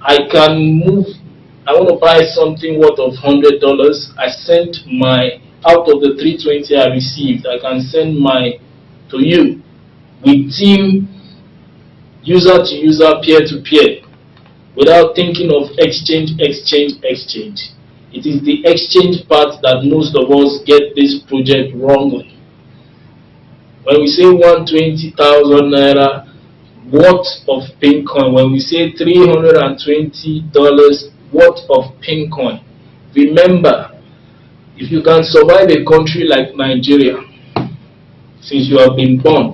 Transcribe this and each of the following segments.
I can move. I want to buy something worth of $100. I send my, out of the 320 I received, I can send my to you within user to user, peer to peer, without thinking of exchange. It is the exchange part that most of us get this project wrongly. When we say 120,000 naira worth of Pinkoin, when we say $320 worth of Pinkoin, remember, if you can survive a country like Nigeria since you have been born,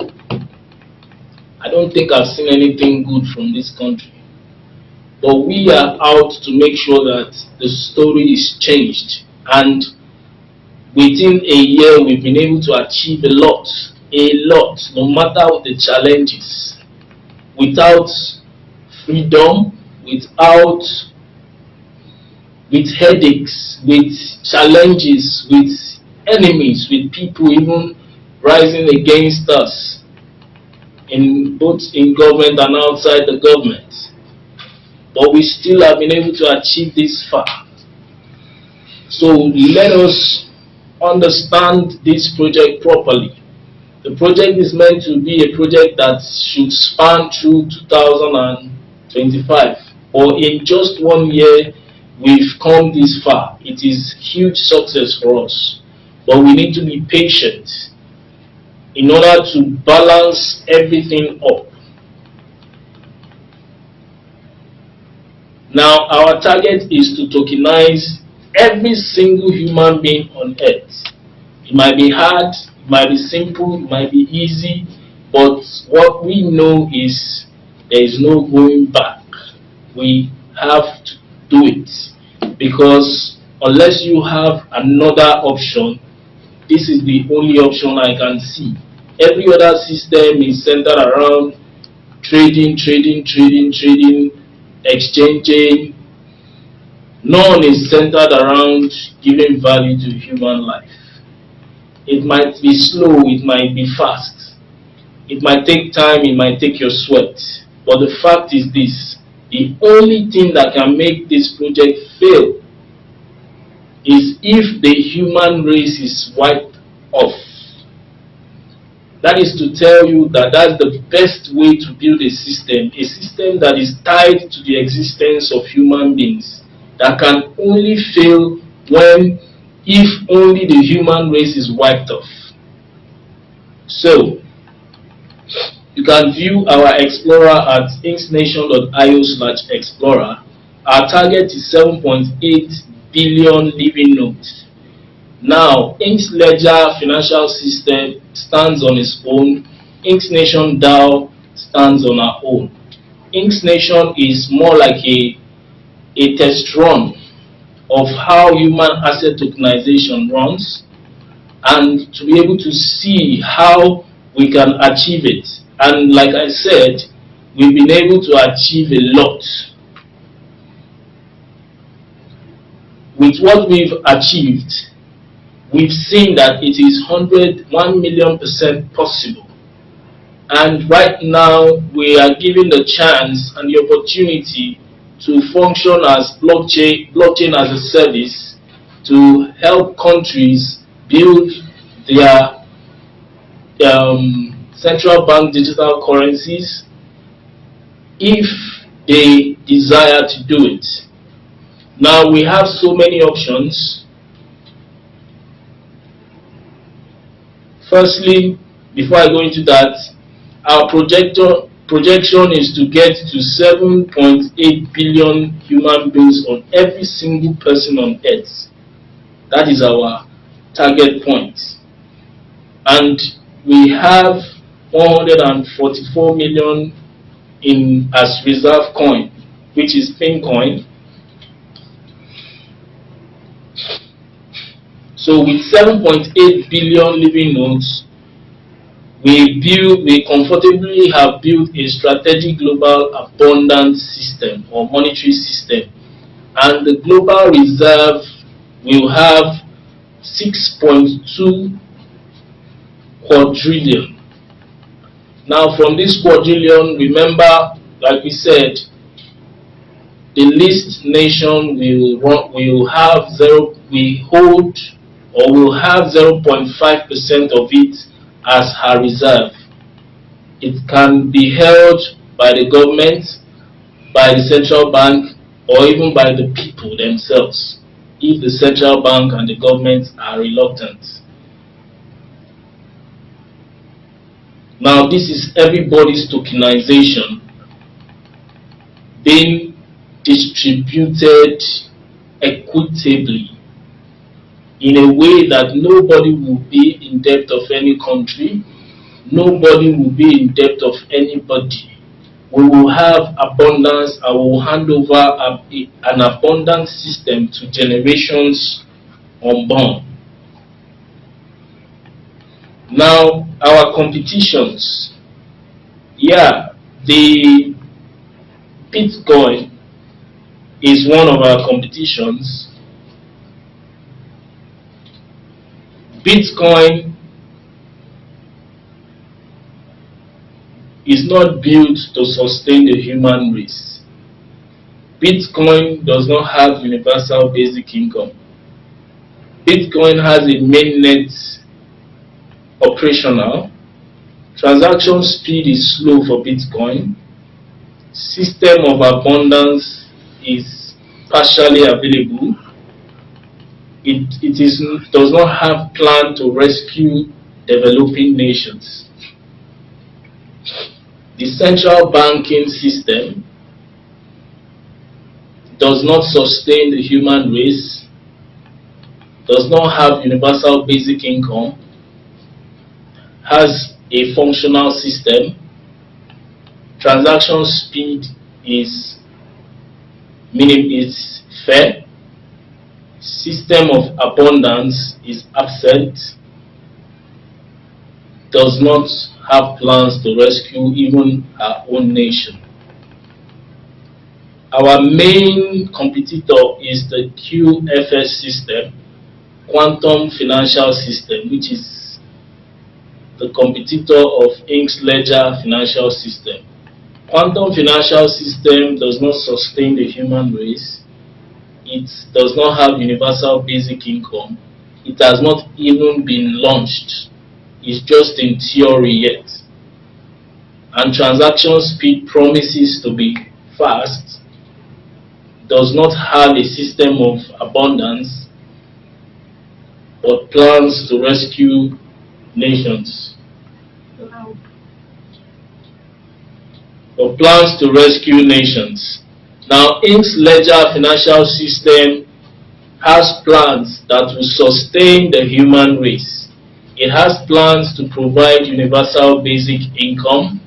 I don't think I've seen anything good from this country. But we are out to make sure that the story is changed, and within a year we've been able to achieve a lot, no matter what the challenges. Without freedom, with headaches, with challenges, with enemies, with people even rising against us, in both in government and outside the government. But we still have been able to achieve this far. So let us understand this project properly. The project is meant to be a project that should span through 2025. Or in just 1 year, we've come this far. It is huge success for us. But we need to be patient in order to balance everything up. Now, our target is to tokenize every single human being on earth. It might be hard, it might be simple, it might be easy, but what we know is there is no going back. We have to do it, because unless you have another option, this is the only option I can see. Every other system is centered around trading, exchanging. None is centered around giving value to human life. It might be slow, it might be fast, it might take time, it might take your sweat. But the fact is this: the only thing that can make this project fail is if the human race is wiped off. That is to tell you that that's the best way to build a system that is tied to the existence of human beings, that can only fail if only the human race is wiped off. So, you can view our Explorer at inksnation.io/explorer. Our target is 7.8 billion living nodes. Now, Inks Ledger financial system stands on its own. Inksnation DAO stands on our own. Inksnation is more like a test run of how human asset tokenization runs, and to be able to see how we can achieve it. And like I said, we've been able to achieve a lot. With what we've achieved, we've seen that it is 1,000,000% possible. And right now, we are given the chance and the opportunity to function as blockchain as a service, to help countries build their central bank digital currencies if they desire to do it. Now, we have so many options. Firstly, before I go into that, our projection is to get to 7.8 billion human beings on every single person on earth. That is our target point. And we have 144 million as reserve coin, which is Pinkoin. So with 7.8 billion living nodes, we comfortably have built a strategic global abundance system or monetary system, and the global reserve will have 6.2 quadrillion. Now, from this quadrillion, remember, like we said, the least nation will have zero, we hold or will have 0.5% of it as her reserve. It can be held by the government, by the central bank, or even by the people themselves, if the central bank and the government are reluctant. Now, this is everybody's tokenization being distributed equitably in a way that nobody will be in debt of any country, nobody will be in debt of anybody. We will have abundance and we will hand over an abundant system to generations unborn. Now, our competitions. Yeah, the Bitcoin is one of our competitions. Bitcoin is not built to sustain the human race. Bitcoin does not have universal basic income. Bitcoin has a mainnet operational. Transaction speed is slow for Bitcoin. System of abundance is partially available. It does not have plan to rescue developing nations. The central banking system does not sustain the human race, does not have universal basic income, has a functional system. Transaction speed is fair. System of abundance is absent. Does not have plans to rescue even our own nation. Our main competitor is the QFS system, Quantum Financial System, which is the competitor of Inksnation financial system. Quantum financial system does not sustain the human race. It does not have universal basic income. It has not even been launched. It's just in theory yet. And transaction speed promises to be fast. Does not have a system of abundance, but plans to rescue nations. Now, Inksnation financial system has plans that will sustain the human race. It has plans to provide universal basic income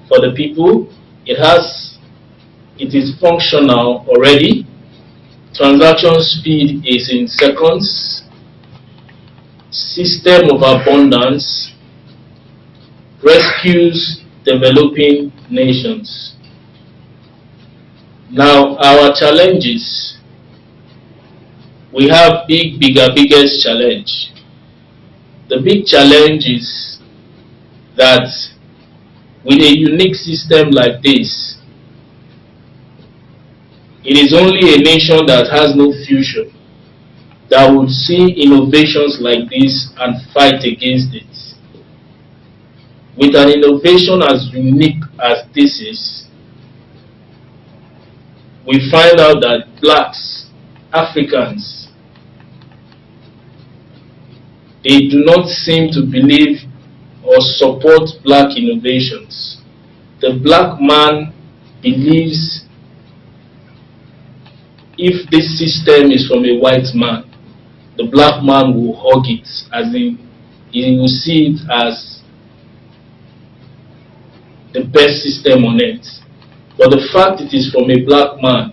for the people. It is functional already. Transaction speed is in seconds. System of abundance rescues developing nations. Now, our challenges. We have biggest challenge. The big challenge is that with a unique system like this, it is only a nation that has no future that would see innovations like this and fight against it. With an innovation as unique as this is, we find out that blacks, Africans, they do not seem to believe or support black innovations. The black man believes if this system is from a white man, the black man will hug it, as in he will see it as the best system on earth. But the fact it is from a black man,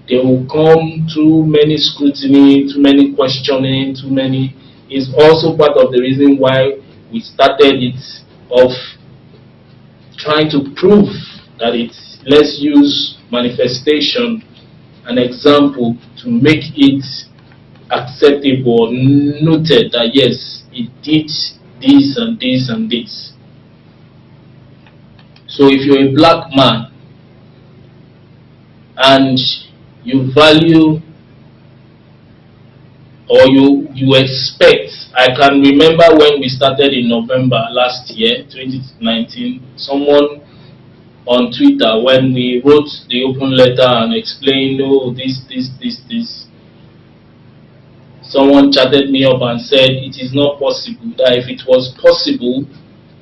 there will come too many scrutiny, too many questioning, is also part of the reason why we started it of trying to prove that let's use manifestation, an example, to make it acceptable, noted that yes, it did this and this and this. So if you're a black man and you value or you expect. I can remember when we started in November last year, 2019, someone on Twitter, when we wrote the open letter and explained, oh, this, someone chatted me up and said it is not possible, that if it was possible,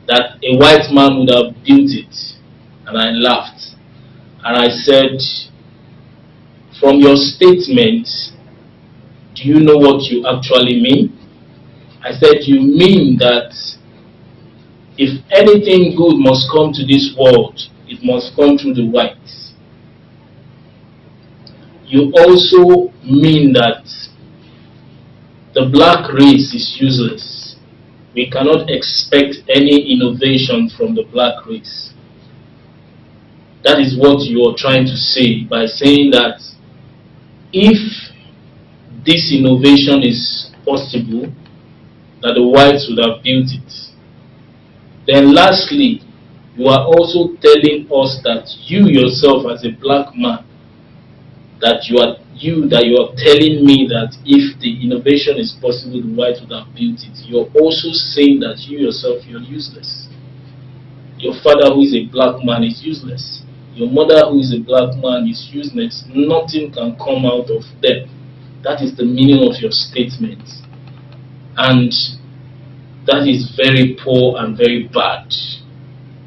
that a white man would have built it. And I laughed. And I said, from your statement, do you know what you actually mean? I said, you mean that if anything good must come to this world, it must come through the whites. You also mean that the black race is useless. We cannot expect any innovation from the black race. That is what you are trying to say by saying that if this innovation is possible, that the whites would have built it. Then lastly, you are also telling us that you yourself as a black man, that you are telling me that if the innovation is possible, the whites would have built it. You are also saying that you yourself, you're useless. Your father who is a black man is useless. Your mother who is a black man is useless. Nothing can come out of them. That is the meaning of your statement. And that is very poor and very bad.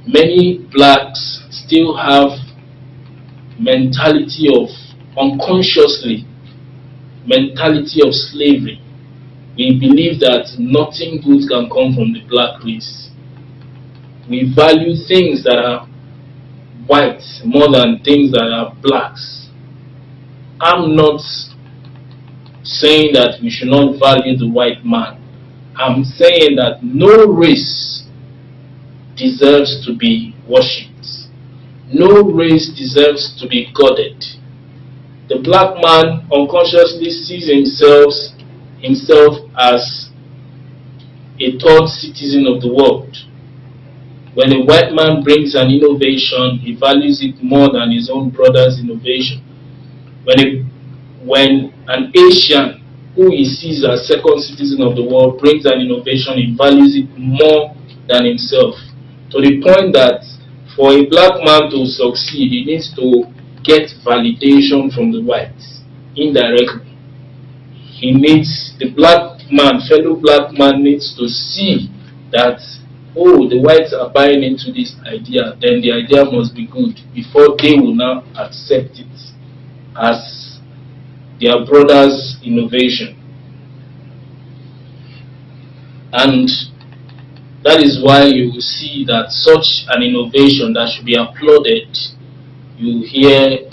Many blacks still have mentality of, unconsciously, mentality of slavery. We believe that nothing good can come from the black race. We value things that are white more than things that are blacks. I'm not saying that we should not value the white man. I'm saying that no race deserves to be worshipped. No race deserves to be guarded. The black man unconsciously sees himself as a third citizen of the world. When a white man brings an innovation, he values it more than his own brother's innovation. When an Asian who he sees as second citizen of the world brings an innovation, he values it more than himself. To the point that for a black man to succeed, he needs to get validation from the whites indirectly. He needs, the black man, fellow black man needs to see that, oh, the whites are buying into this idea, then the idea must be good before they will now accept it as their brother's innovation. And that is why you will see that such an innovation that should be applauded, you hear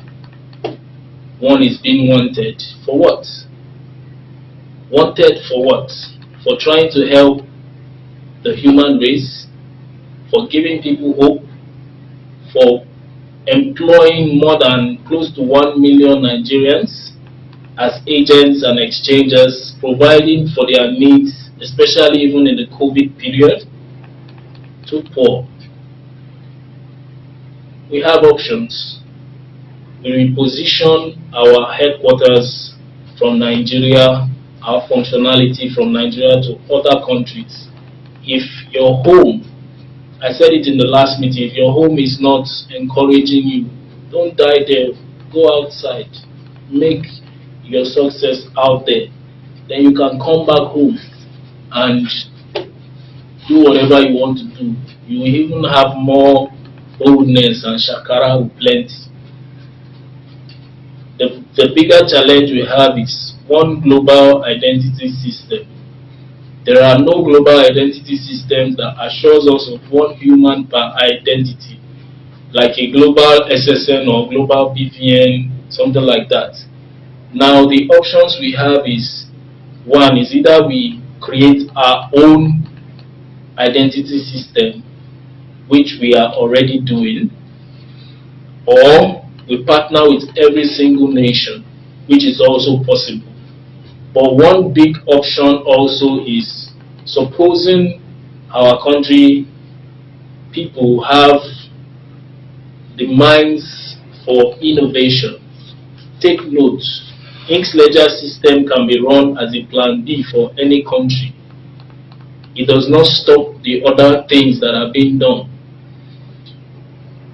one is being wanted. For what? Wanted for what? For trying to help the human race, for giving people hope, for employing more than close to 1 million Nigerians as agents and exchangers, providing for their needs, especially even in the COVID period. Too poor. We have options. We reposition our headquarters from Nigeria, our functionality from Nigeria to other countries. If your home, I said it in the last meeting, if your home is not encouraging you, don't die there. Go outside. Make your success out there. Then you can come back home and do whatever you want to do. You will even have more boldness and shakara with plenty. The bigger challenge we have is one global identity system. There are no global identity systems that assures us of one human per identity, like a global SSN or global BVN, something like that. Now the options we have is, one is either we create our own identity system, which we are already doing, or we partner with every single nation, which is also possible. But one big option also is, supposing our country people have the minds for innovation, take note, Ink's ledger system can be run as a plan B for any country. It does not stop the other things that are being done.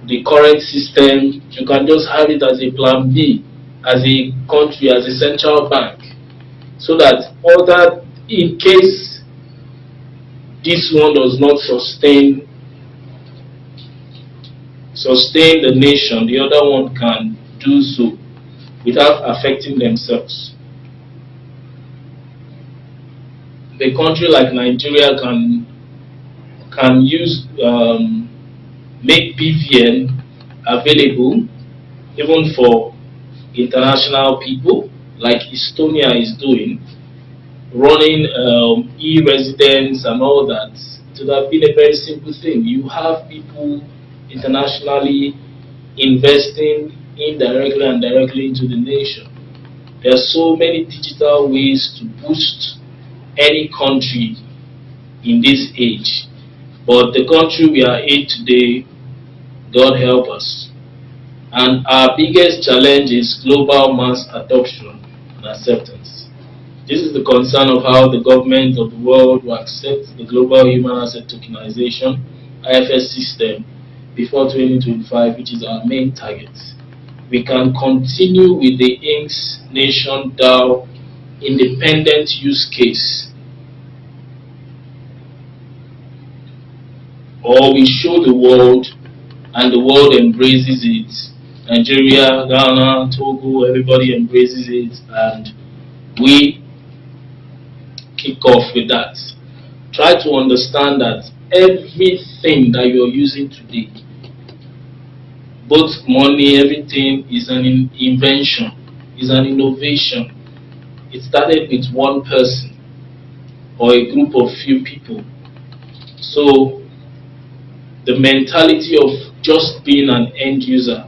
The current system, you can just have it as a plan B, as a country, as a central bank, so that other, in case this one does not sustain the nation, the other one can do so without affecting themselves. A country like Nigeria can use make BVN available even for international people, like Estonia is doing, running e-residence and all that. It would have been a very simple thing. You have people internationally investing indirectly and directly into the nation. There are so many digital ways to boost any country in this age. But the country we are in today, God help us. And our biggest challenge is global mass adoption and acceptance. This is the concern of how the government of the world will accept the global human asset tokenization IFS system before 2025, which is our main target. We can continue with the Inksnation DAO independent use case, or we show the world and the world embraces it. Nigeria, Ghana, Togo, everybody embraces it, and we kick off with that. Try to understand that everything that you're using today, both money, everything, is an invention, is an innovation. It started with one person or a group of few people. So the mentality of just being an end user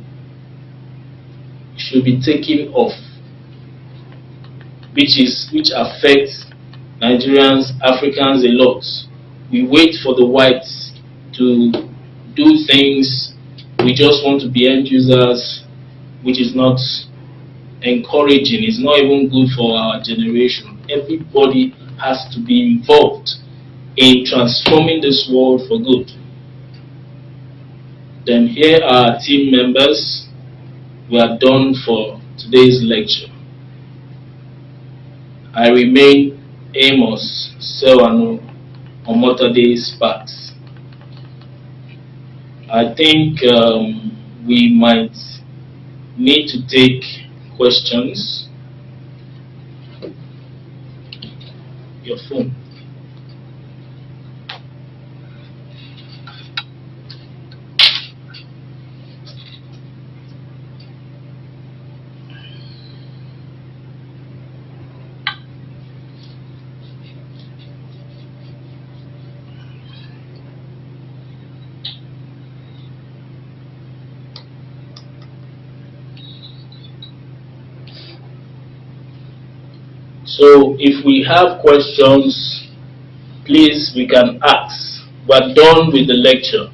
should be taken off, which affects Nigerians, Africans a lot. We wait for the whites to do things. We just want to be end users, which is not encouraging. It's not even good for our generation. Everybody has to be involved in transforming this world for good. Then here are our team members. We are done for today's lecture. I remain Amos Sewano Omotade Sparks. I think we might need to take questions. Your phone. So if we have questions, please, we can ask. We're done with the lecture.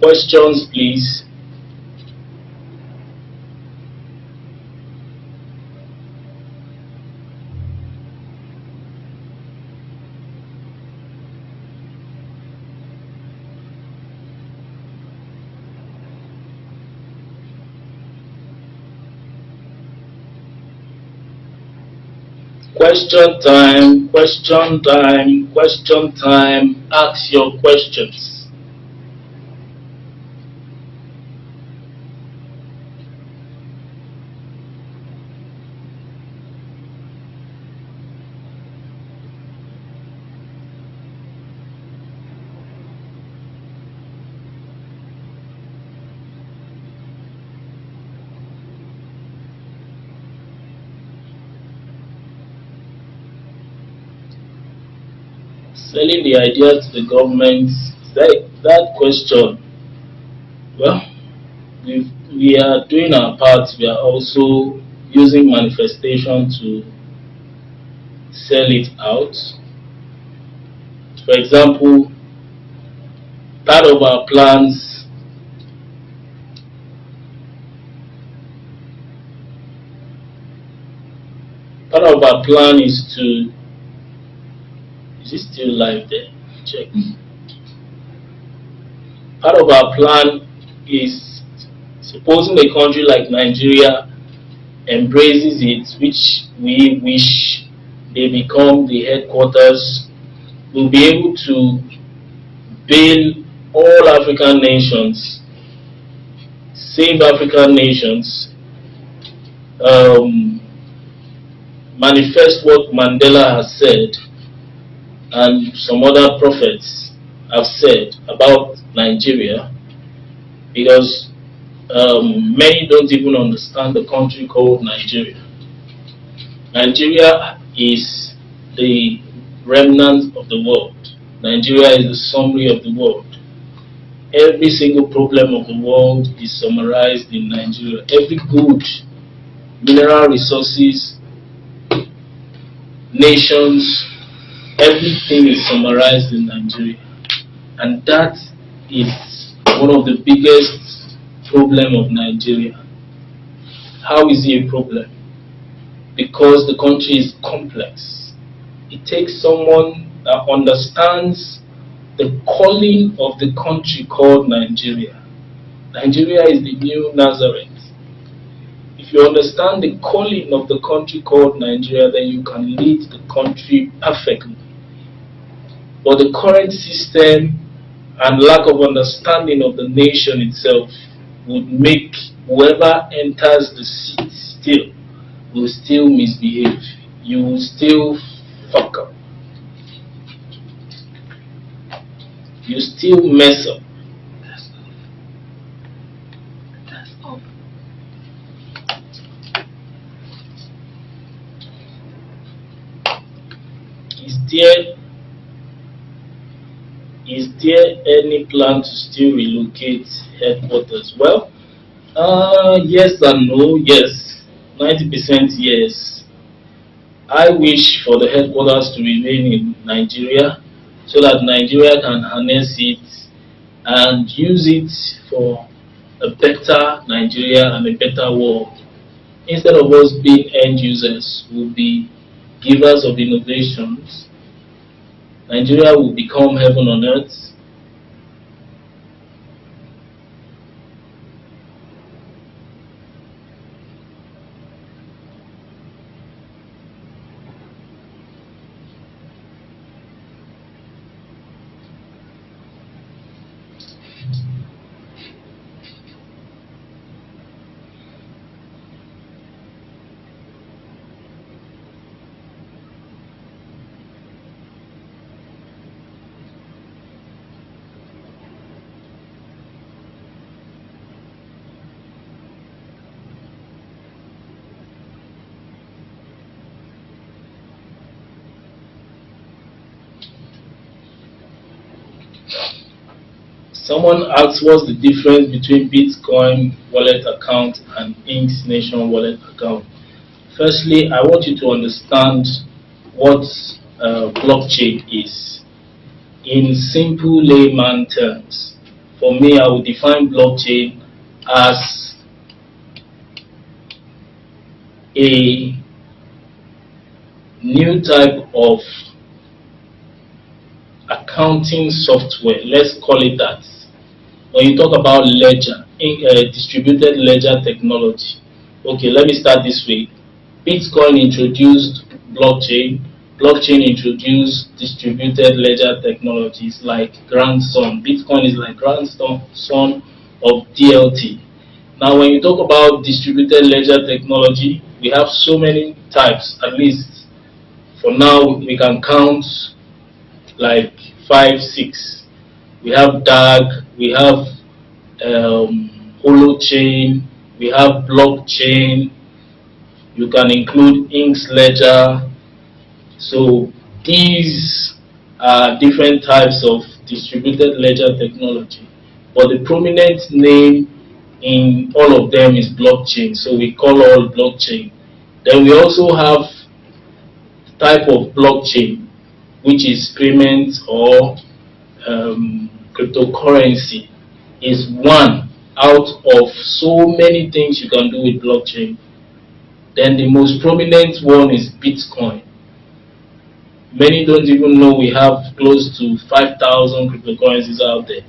Questions, please. Question time, question time, question time. Ask your questions. Selling the idea to the government, that question, well, we are doing our part. We are also using manifestation to sell it out. For example, part of our plans Part of our plan is to, is it still live there? Check. Part of our plan is, supposing a country like Nigeria embraces it, which we wish they become the headquarters, we'll be able to bail all African nations, save African nations, manifest what Mandela has said and some other prophets have said about Nigeria, because many don't even understand the country called Nigeria. Nigeria is the remnant of the world. Nigeria is the summary of the world. Every single problem of the world is summarized in Nigeria. Every good, mineral resources, nations, everything is summarized in Nigeria. And that is one of the biggest problems of Nigeria. How is it a problem? Because the country is complex. It takes someone that understands the calling of the country called Nigeria. Nigeria is the new Nazareth. If you understand the calling of the country called Nigeria, then you can lead the country perfectly. But the current system and lack of understanding of the nation itself would make whoever enters the seat will still misbehave. You will still fuck up. You still mess up. That's all. Is there any plan to still relocate headquarters? Well, yes and no. Yes, 90% yes. I wish for the headquarters to remain in Nigeria, so that Nigeria can harness it and use it for a better Nigeria and a better world. Instead of us being end users, we'll be givers of innovations. Nigeria will become heaven on earth. Someone asks, what's the difference between Bitcoin wallet account and Inksnation wallet account? Firstly, I want you to understand what blockchain is. In simple layman terms, for me, I would define blockchain as a new type of accounting software, let's call it that. When you talk about ledger, distributed ledger technology, okay, let me start this way. Bitcoin introduced blockchain. Blockchain introduced distributed ledger technologies like grandson. Bitcoin is like grandson of DLT. Now, when you talk about distributed ledger technology, we have so many types. At least for now, we can count like 5, 6. We have DAG, we have holochain, we have blockchain. You can include Inks ledger. So these are different types of distributed ledger technology. But the prominent name in all of them is blockchain. So we call all blockchain. Then we also have type of blockchain, which is payment or cryptocurrency, is one out of so many things you can do with blockchain. Then the most prominent one is Bitcoin. Many don't even know we have close to 5,000 cryptocurrencies out there,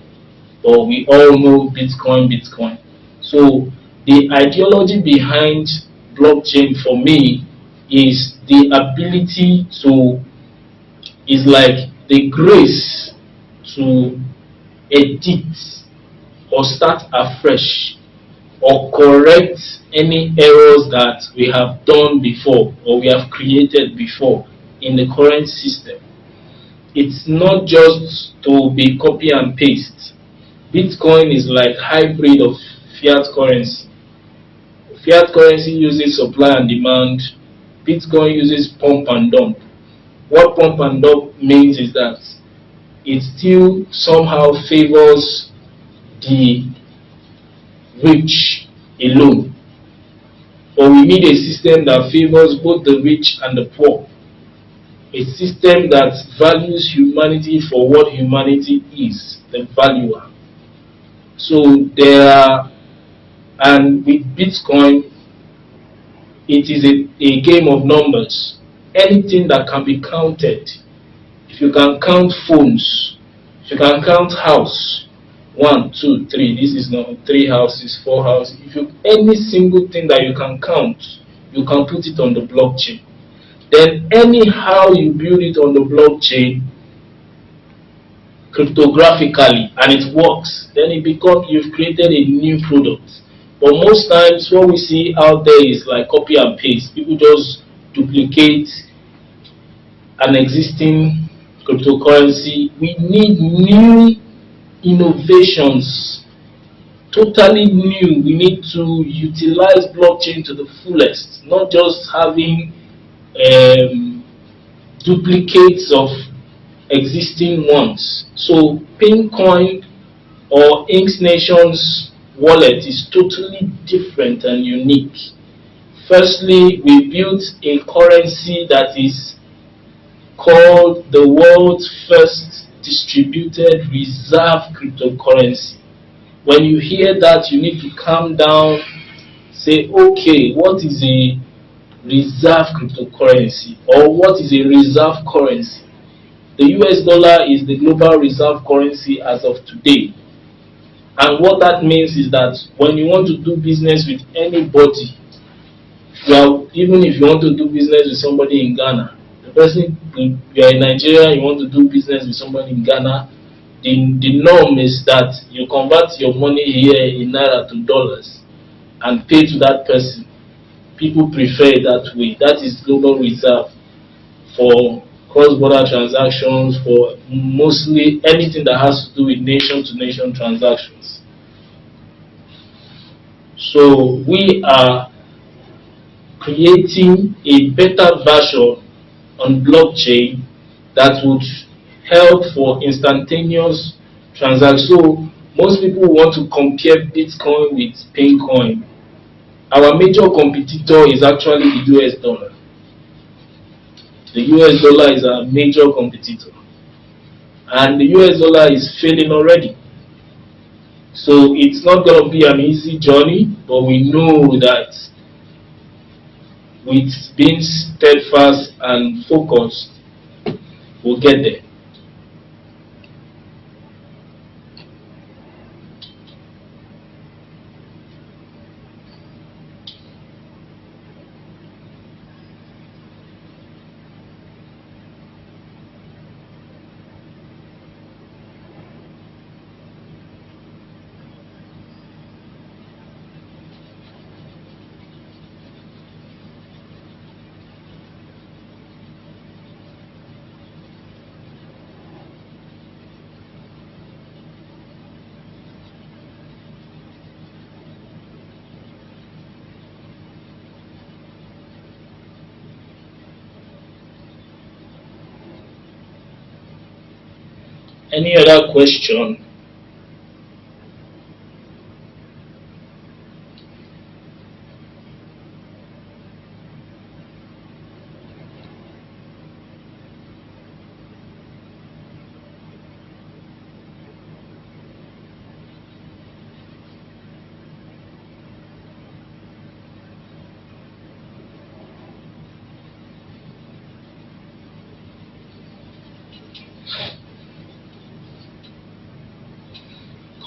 but we all know Bitcoin, Bitcoin. So the ideology behind blockchain for me is the ability to, is like the grace to edit or start afresh or correct any errors that we have done before or we have created before in the current system. It's not just to be copy and paste. Bitcoin is like hybrid of fiat currency. Fiat currency uses supply and demand. Bitcoin uses pump and dump. What pump and dump means is that it still somehow favors the rich alone. But we need a system that favors both the rich and the poor. A system that values humanity for what humanity is, the valuer. So there are, and with Bitcoin, it is a game of numbers. Anything that can be counted, if you can count phones, if you can count house, 1, 2, 3, this is not 3 houses, 4 houses. If you, any single thing that you can count, you can put it on the blockchain. Then anyhow you build it on the blockchain cryptographically and it works, then it becomes, you've created a new product. But most times what we see out there is like copy and paste. People just duplicate an existing cryptocurrency. We need new innovations, totally new. We need to utilize blockchain to the fullest, not just having duplicates of existing ones. So Pinkoin or Inksnation's wallet is totally different and unique. Firstly, we built a currency that is called the world's first distributed reserve cryptocurrency. When you hear that, you need to calm down, say, okay, what is a reserve cryptocurrency or what is a reserve currency? The US dollar is the global reserve currency as of today. And what that means is that when you want to do business with anybody, even if you want to do business with somebody in Ghana, the person, you are in Nigeria, you want to do business with somebody in Ghana, the norm is that you convert your money here in Naira to dollars and pay to that person. People prefer it that way. That is global reserve for cross-border transactions, for mostly anything that has to do with nation-to-nation transactions. So we are creating a better version on blockchain that would help for instantaneous transactions. So most people want to compare Bitcoin with Pinkoin. Our major competitor is actually the US dollar. The US dollar is our major competitor. And the US dollar is failing already. So it's not going to be an easy journey, but we know that with being steadfast and focused, we'll get there. Any other question?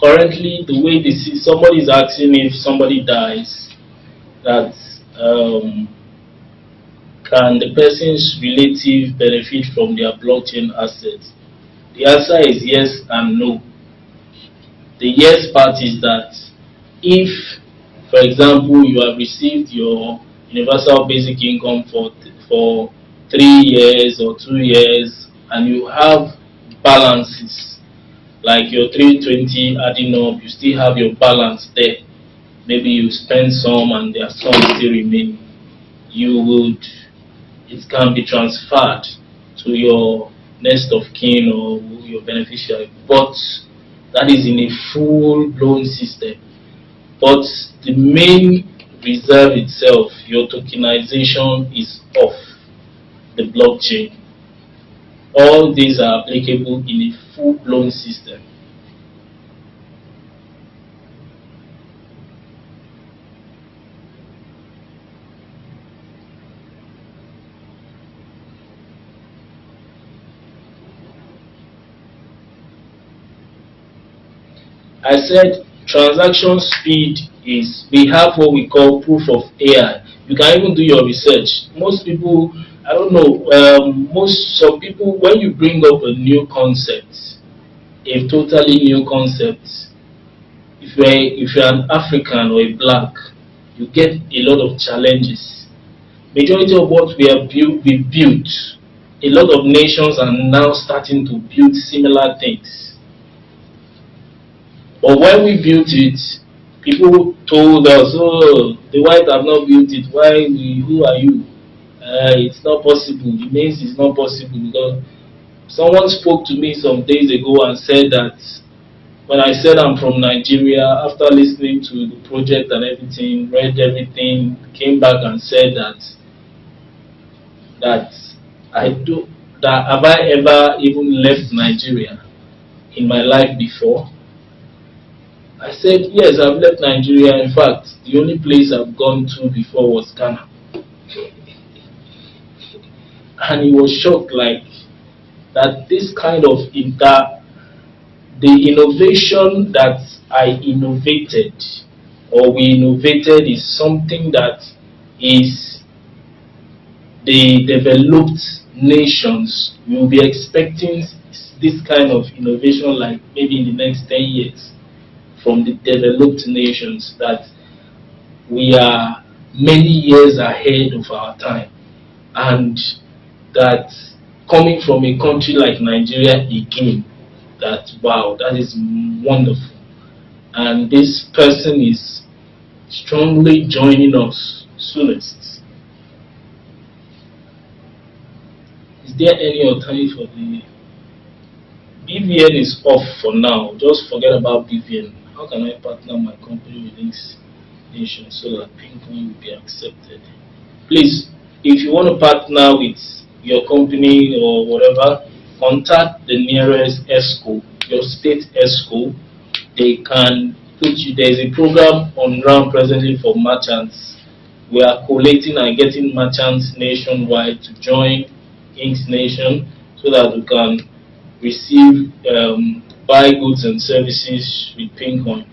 currently the way they see somebody is asking if somebody dies that can the person's relative benefit from their blockchain assets? The answer is yes and no. The yes part is that if, for example, you have received your universal basic income for 3 years or 2 years, and you have balances like your 320 adding up, you still have your balance there. Maybe you spend some and there are some still remaining. You would, it can be transferred to your next of kin or your beneficiary, but that is in a full-blown system. But the main reserve itself, your tokenization is off the blockchain. All these are applicable in a full-blown system. I said transaction speed is, we have what we call proof of AI. You can even do your research. Most people, I don't know, some people, when you bring up a new concept, a totally new concept, if you're an African or a black, you get a lot of challenges. Majority of what we built, a lot of nations are now starting to build similar things. But when we built it, people told us, "Oh, the white have not built it. Who are you? It's not possible." It means it's not possible because someone spoke to me some days ago and said that when I said I'm from Nigeria, after listening to the project and everything, read everything, came back and said that I do that have I ever even left Nigeria in my life before? I said, yes, I've left Nigeria. In fact, the only place I've gone to before was Ghana. And he was shocked, like, that this kind of, the innovation that I innovated, or we innovated, is something that is the developed nations will be expecting this kind of innovation, like maybe in the next 10 years. From the developed nations, that we are many years ahead of our time, and that coming from a country like Nigeria again, that wow, that is wonderful. And this person is strongly joining us soonest. Is there any alternative for the BVN? Is off for now. Just forget about BVN. How can I partner my company with Inksnation so that Pinkoin will be accepted? Please, if you want to partner with your company or whatever, contact the nearest ESCO, your state ESCO. They can put you, there's a program on ground presently for merchants. We are collating and getting merchants nationwide to join Inksnation so that we can receive, buy goods and services with Pinkoin.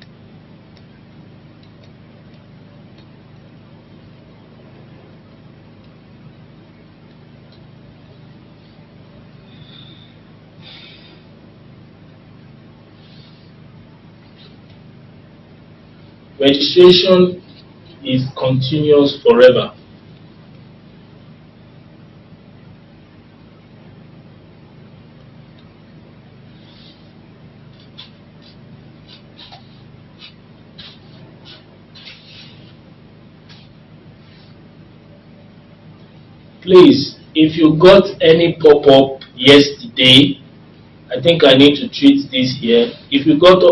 Registration is continuous forever. Please, if you got any pop-up yesterday, I think I need to treat this here. If you got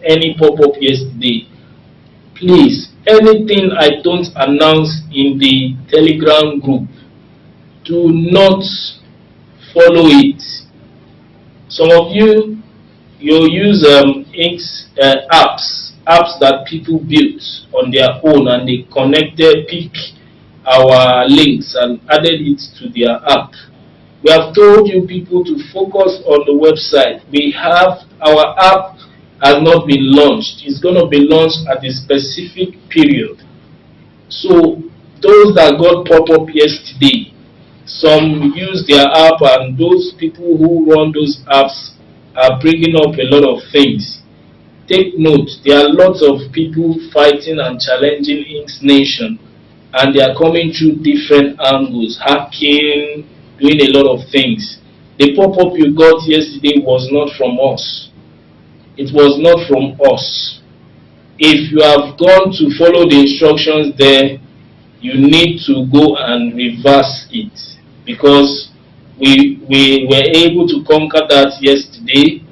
any pop-up yesterday, please, anything I don't announce in the Telegram group, do not follow it. Some of you use apps that people built on their own, and they pick our links and added it to their app. We have told you people to focus on the website. We have our app has not been launched. It's going to be launched at a specific period. So those that got pop-up yesterday, some use their app, and those people who run those apps are bringing up a lot of things. Take note, there are lots of people fighting and challenging Inksnation, and they are coming through different angles, hacking, doing a lot of things. The pop-up you got yesterday was not from us. It was not from us. If you have gone to follow the instructions there, you need to go and reverse it, because we were able to conquer that yesterday,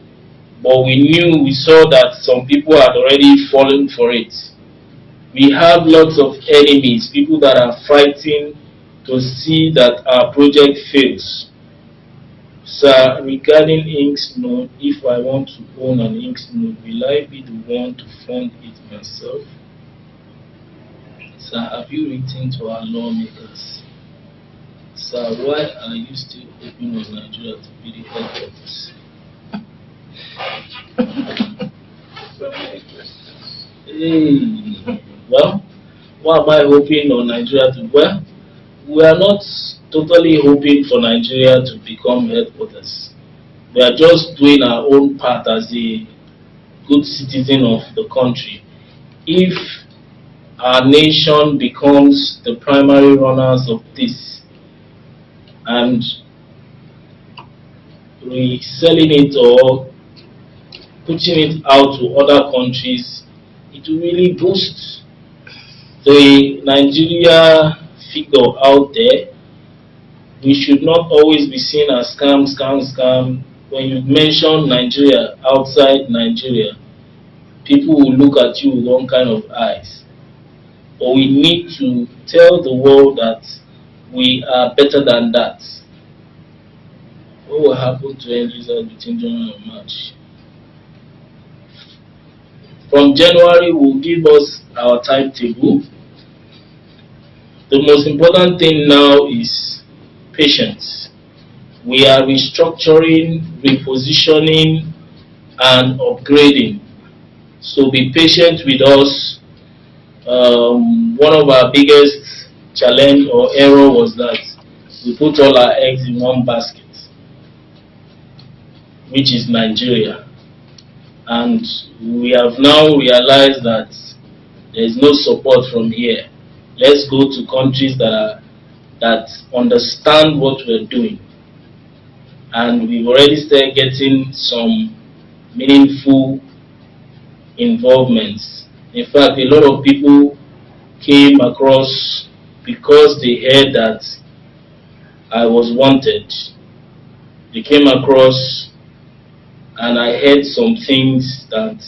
but we saw that some people had already fallen for it. We have lots of enemies, people that are fighting to see that our project fails. Sir, regarding Inks node, if I want to own an Inks node, will I be the one to fund it myself? Sir, have you written to our lawmakers? Sir, why are you still hoping on Nigeria to be the headquarters? So many questions. Hey, well, why am I hoping on Nigeria to? Well, we are not totally hoping for Nigeria to become headquarters. We are just doing our own part as a good citizen of the country. If our nation becomes the primary runners of this and reselling it or putting it out to other countries, it will really boost the Nigeria figure out there. We should not always be seen as scam, scam, scam. When you mention Nigeria outside Nigeria, people will look at you with one kind of eyes. But we need to tell the world that we are better than that. What will happen to end results between January and March? From January, will give us our timetable. The most important thing now is patience. We are restructuring, repositioning, and upgrading. So be patient with us. One of our biggest challenge or error was that we put all our eggs in one basket, which is Nigeria. And we have now realized that there is no support from here. Let's go to countries that understand what we're doing. And we've already started getting some meaningful involvements. In fact, a lot of people came across because they heard that I was wanted. They came across and I heard some things that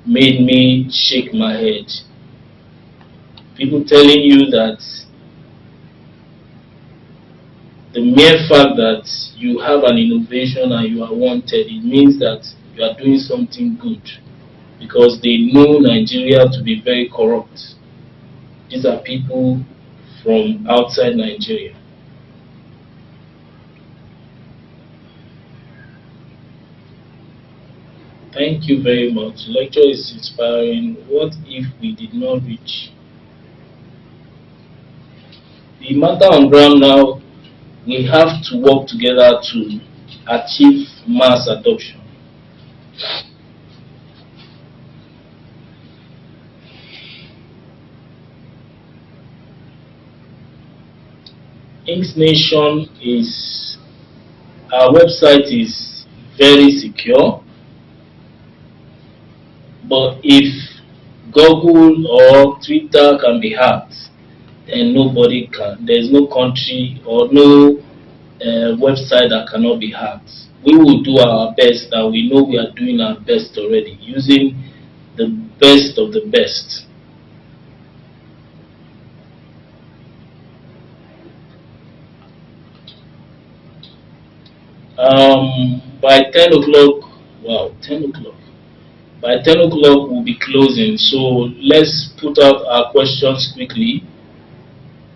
made me shake my head. People telling you that the mere fact that you have an innovation and you are wanted, it means that you are doing something good, because they know Nigeria to be very corrupt. These are people from outside Nigeria. Thank you very much. Lecture is inspiring. What if we did not reach? The matter on ground now, we have to work together to achieve mass adoption. Inksnation is, our website is very secure, but if Google or Twitter can be hacked, then nobody can. There's no country or no website that cannot be hacked. We will do our best, and we know we are doing our best already, using the best of the best. By 10 o'clock, wow, 10 o'clock. By 10 o'clock, we'll be closing. So let's put out our questions quickly.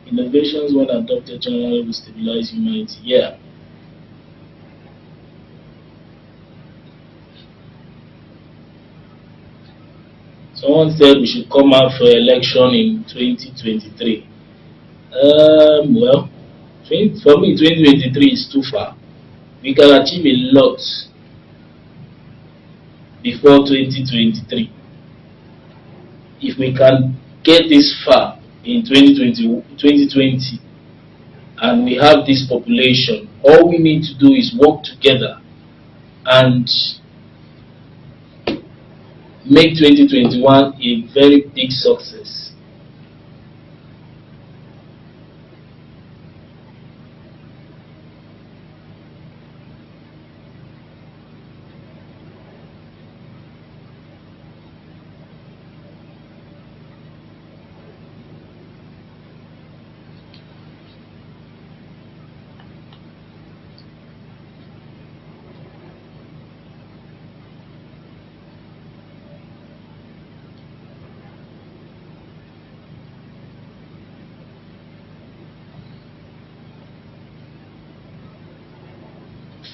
Innovations, when adopted, generally will stabilize humanity. Yeah. Someone said we should come out for election in 2023. Well, for me, 2023 is too far. We can achieve a lot before 2023. If we can get this far in 2020 and we have this population, all we need to do is work together and make 2021 a very big success.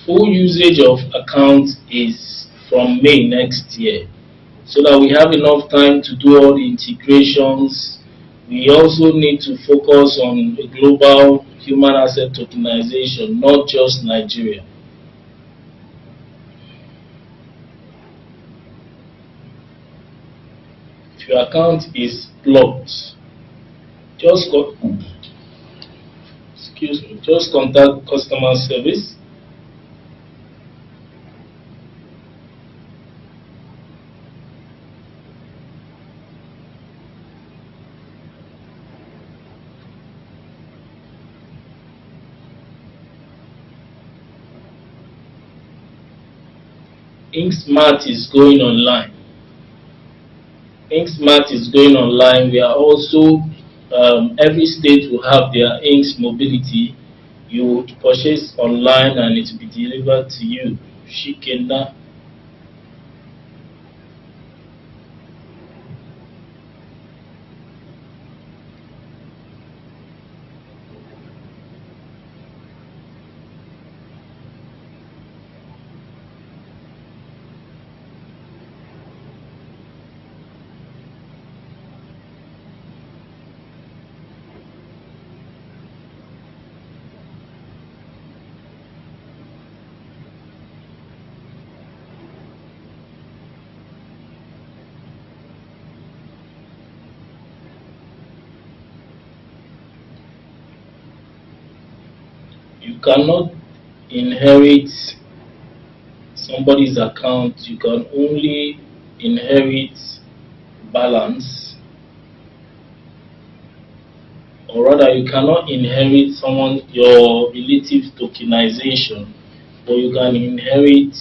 Full usage of account is from May next year, so that we have enough time to do all the integrations. We also need to focus on a global human asset tokenization, not just Nigeria. If your account is blocked, just just contact customer service. Inksmart is going online. Inksmart is going online. We are also, every state will have their Inks mobility. You would purchase online and it will be delivered to you. Shikenda. You cannot inherit somebody's account. You can only inherit balance, or rather you cannot inherit your relative tokenization, but you can inherit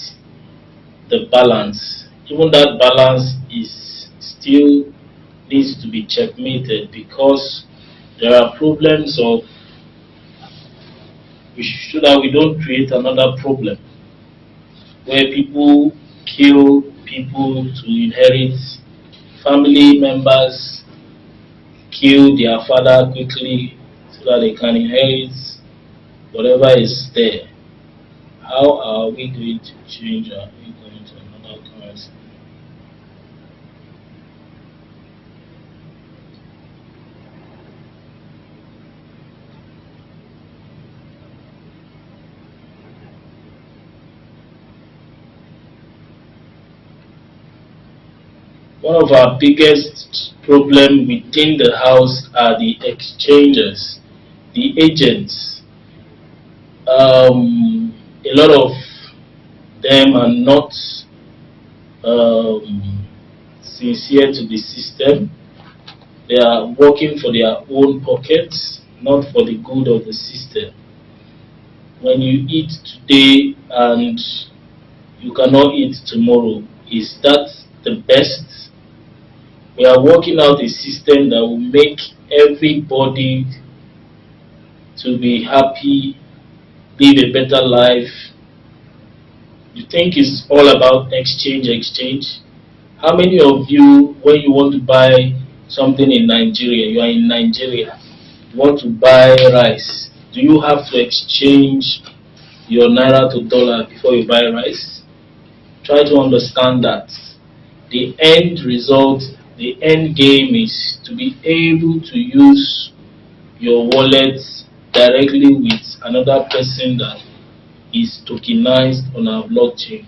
the balance. Even that balance is still needs to be checkmated, because there are problems of, so that we don't create another problem where people kill people to inherit, family members kill their father quickly so that they can inherit whatever is there. How are we going to change our income to another currency? One of our biggest problems within the house are the exchangers, the agents. A lot of them are not sincere to the system. They are working for their own pockets, not for the good of the system. When you eat today and you cannot eat tomorrow, is that the best? We are working out a system that will make everybody to be happy, live a better life. You think it's all about exchange? How many of you, when you want to buy something in Nigeria, you are in Nigeria, you want to buy rice, do you have to exchange your naira to dollar before you buy rice? Try to understand that the end result, the end game is to be able to use your wallet directly with another person that is tokenized on our blockchain.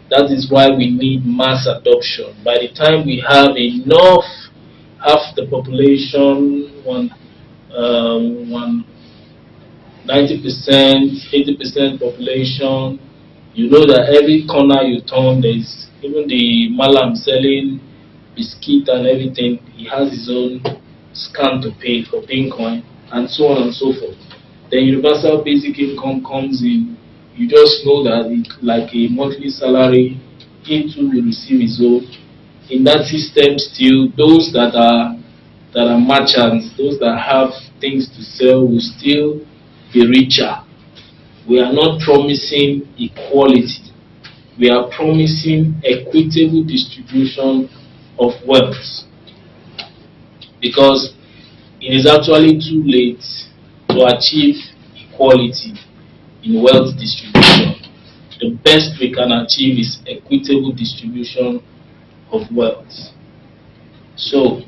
That is why we need mass adoption. By the time we have enough, half the population, 90%, 80% population, you know that every corner you turn, there's even the malam selling biscuit and everything. He has his own scan to pay for Pinkoin and so on and so forth. Then universal basic income comes in. You just know that it's like a monthly salary. He too will receive his own. In that system, still those that are merchants, those that have things to sell, will still be richer. We are not promising equality. We are promising equitable distribution of wealth, because it is actually too late to achieve equality in wealth distribution. The best we can achieve is equitable distribution of wealth. So,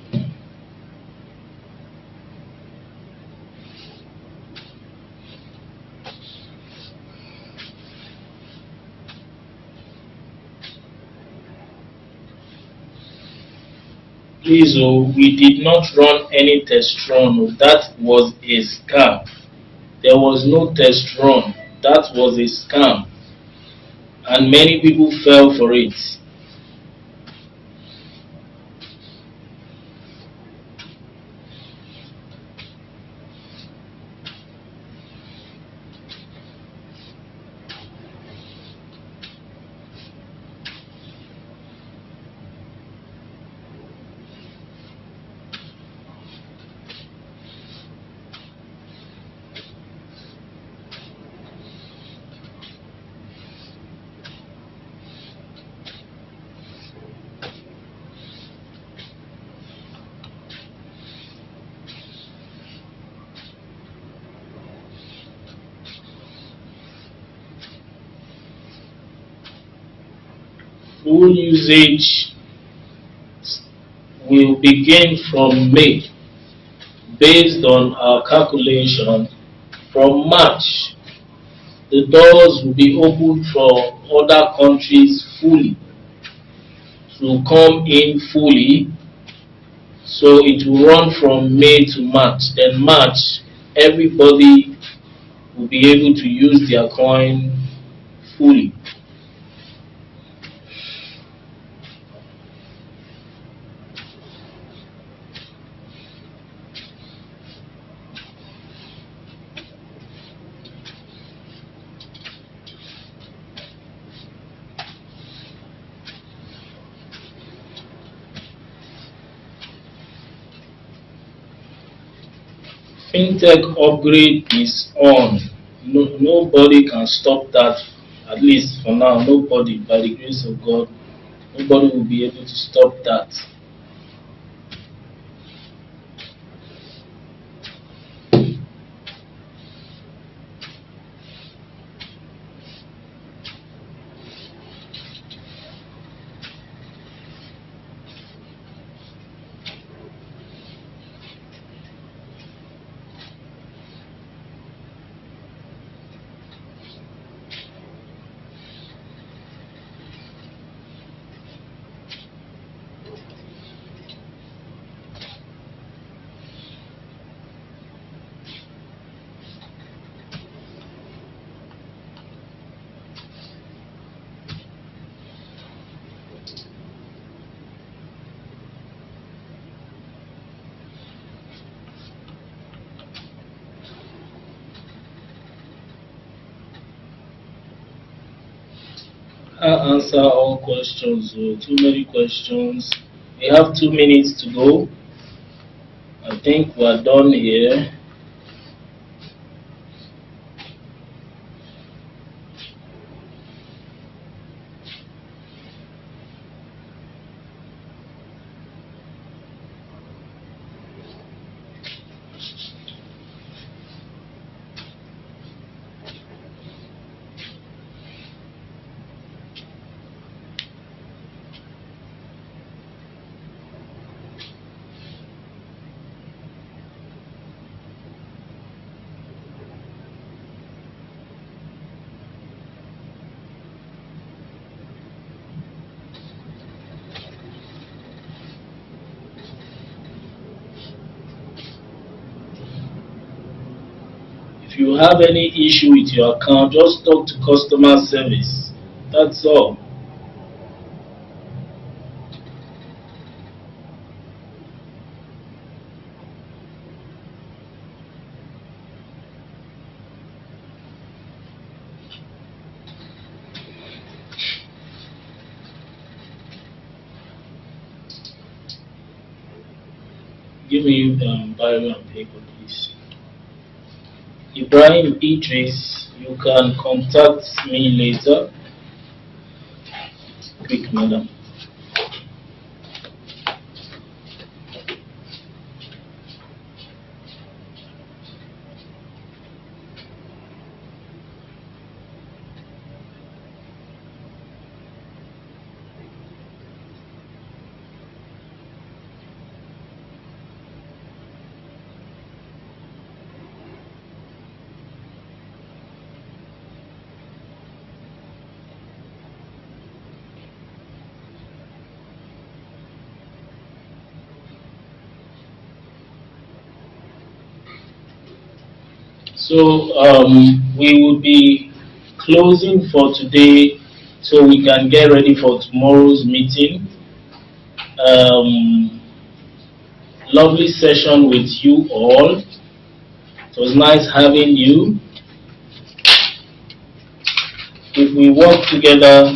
please, we did not run any test run. That was a scam. There was no test run. That was a scam. And many people fell for it. Full usage will begin from May, based on our calculation. From March, the doors will be opened for other countries fully to come in fully. So it will run from May to March. Then March, everybody will be able to use their coin fully. Fintech upgrade is on. Nobody can stop that, at least for now. Nobody, by the grace of God, nobody will be able to stop that. I'll answer all questions. Too many questions. We have 2 minutes to go. I think we're done here. If you have any issue with your account, just talk to customer service. That's all. Give me Bible and paper, please. Ibrahim Idris, you can contact me later. Quick, madam. So we will be closing for today so we can get ready for tomorrow's meeting. Lovely session with you all. It was nice having you. If we work together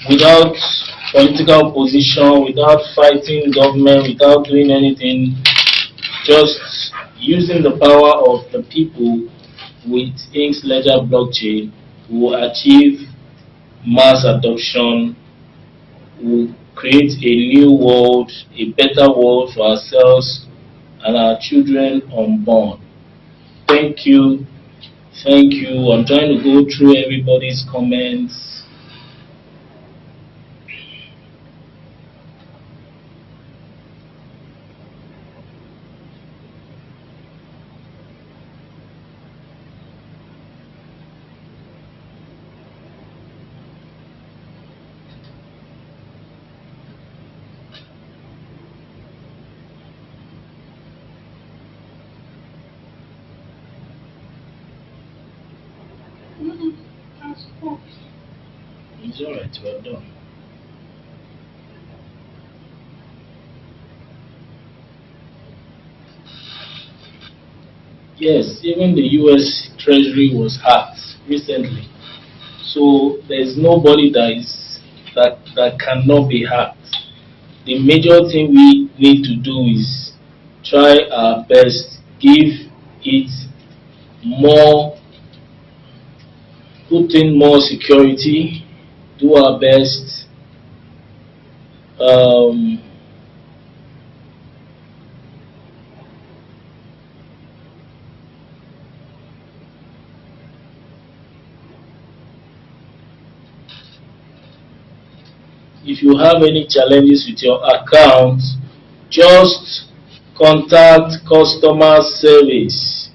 without political position, without fighting government, without doing anything, just using the power of the people with Inks Ledger blockchain, we will achieve mass adoption, we will create a new world, a better world for ourselves and our children unborn. Thank you. Thank you. I'm trying to go through everybody's comments. It's alright, well done. Yes, even the US Treasury was hacked recently. So there's nobody that cannot be hacked. The major thing we need to do is try our best, give it more, put in more security, do our best. If you have any challenges with your account, just contact customer service.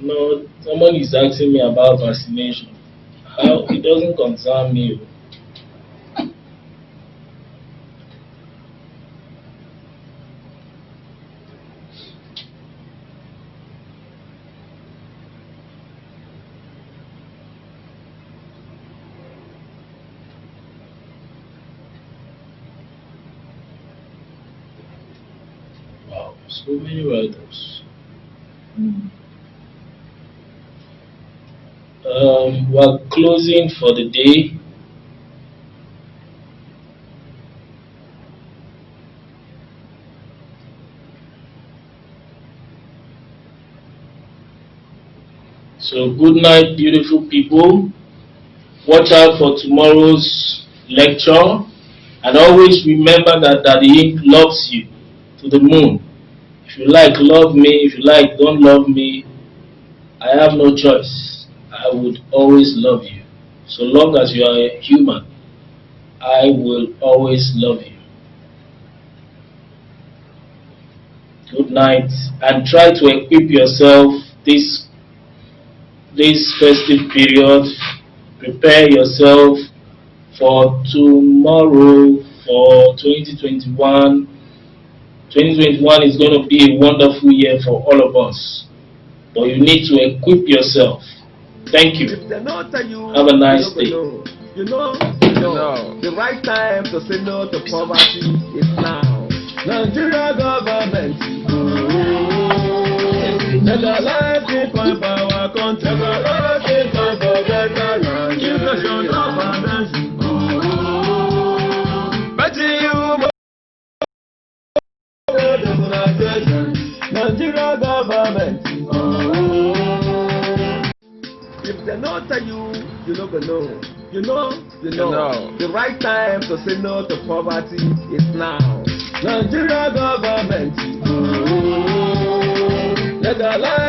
No, someone is asking me about vaccination. How? It doesn't concern me. Wow, so many write-ups. We're closing for the day. So good night, beautiful people. Watch out for tomorrow's lecture, and always remember that Daddy Ink loves you to the moon. If you like, love me. If you like, don't love me. I have no choice. I would always love you. So long as you are a human, I will always love you. Good night, and try to equip yourself this festive period. Prepare yourself for tomorrow, for 2021. 2021 is going to be a wonderful year for all of us, but you need to equip yourself. Thank you. Have a nice day. You know, the right time to say no to poverty is now. Nigeria government, legalize Bitcoin for our country, legalize Bitcoin for better Inksnation government. Betting you Nigeria government. If they not tell you, you don't know. You know. The right time to say no to poverty is now. Nigeria government, legalize